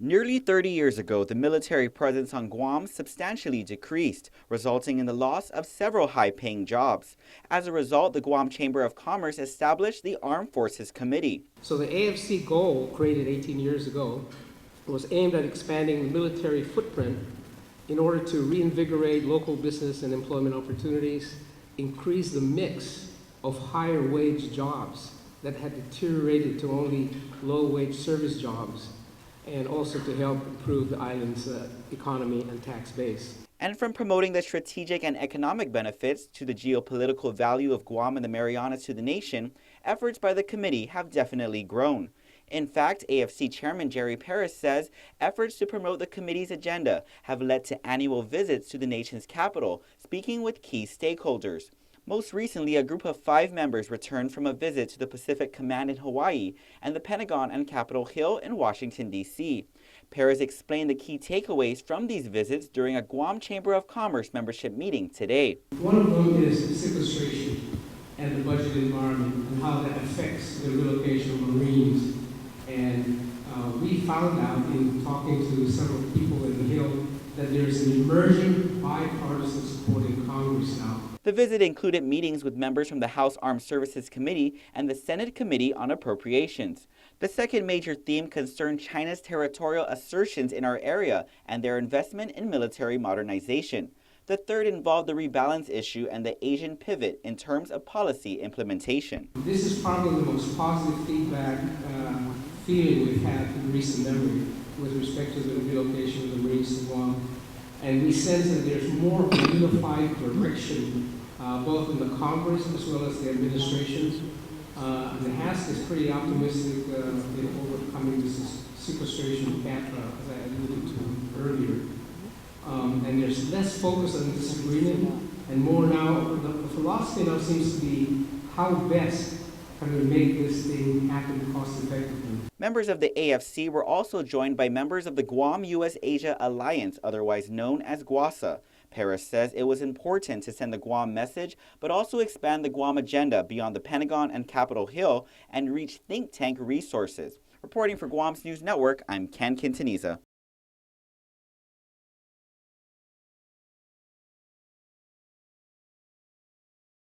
Nearly 30 years ago, the military presence on Guam substantially decreased, resulting in the loss of several high-paying jobs. As a result, the Guam Chamber of Commerce established the Armed Forces Committee. So the AFC goal, created 18 years ago, was aimed at expanding the military footprint in order to reinvigorate local business and employment opportunities, increase the mix of higher wage jobs that had deteriorated to only low wage service jobs, and also to help improve the island's economy and tax base. And from promoting the strategic and economic benefits to the geopolitical value of Guam and the Marianas to the nation, efforts by the committee have definitely grown. In fact, AFC Chairman Jerry Paris says efforts to promote the committee's agenda have led to annual visits to the nation's capital, speaking with key stakeholders. Most recently, a group of 5 members returned from a visit to the Pacific Command in Hawaii and the Pentagon on Capitol Hill in Washington, D.C. Paris explained the key takeaways from these visits during a Guam Chamber of Commerce membership meeting today. One of them is sequestration and the budget environment and how that affects the relocation of Marines. And we found out in talking to several people in the Hill that there's an emerging bipartisan support in Congress now. The visit included meetings with members from the House Armed Services Committee and the Senate Committee on Appropriations. The second major theme concerned China's territorial assertions in our area and their investment in military modernization. The third involved the rebalance issue and the Asian pivot in terms of policy implementation. This is probably the most positive feedback feeling we've had in recent memory with respect to the relocation of the Marines to Guam. And we sense that there's more unified direction, both in the Congress as well as the administration. The HASC is pretty optimistic in overcoming this sequestration path, as I alluded to earlier. And there's less focus on disagreement, and more now, the philosophy now seems to be how best can we make this thing happen cost effectively. Members of the AFC were also joined by members of the Guam-U.S.-Asia Alliance, otherwise known as GUASA. Paris says it was important to send the Guam message, but also expand the Guam agenda beyond the Pentagon and Capitol Hill and reach think tank resources. Reporting for Guam's News Network, I'm Ken Quintanilla.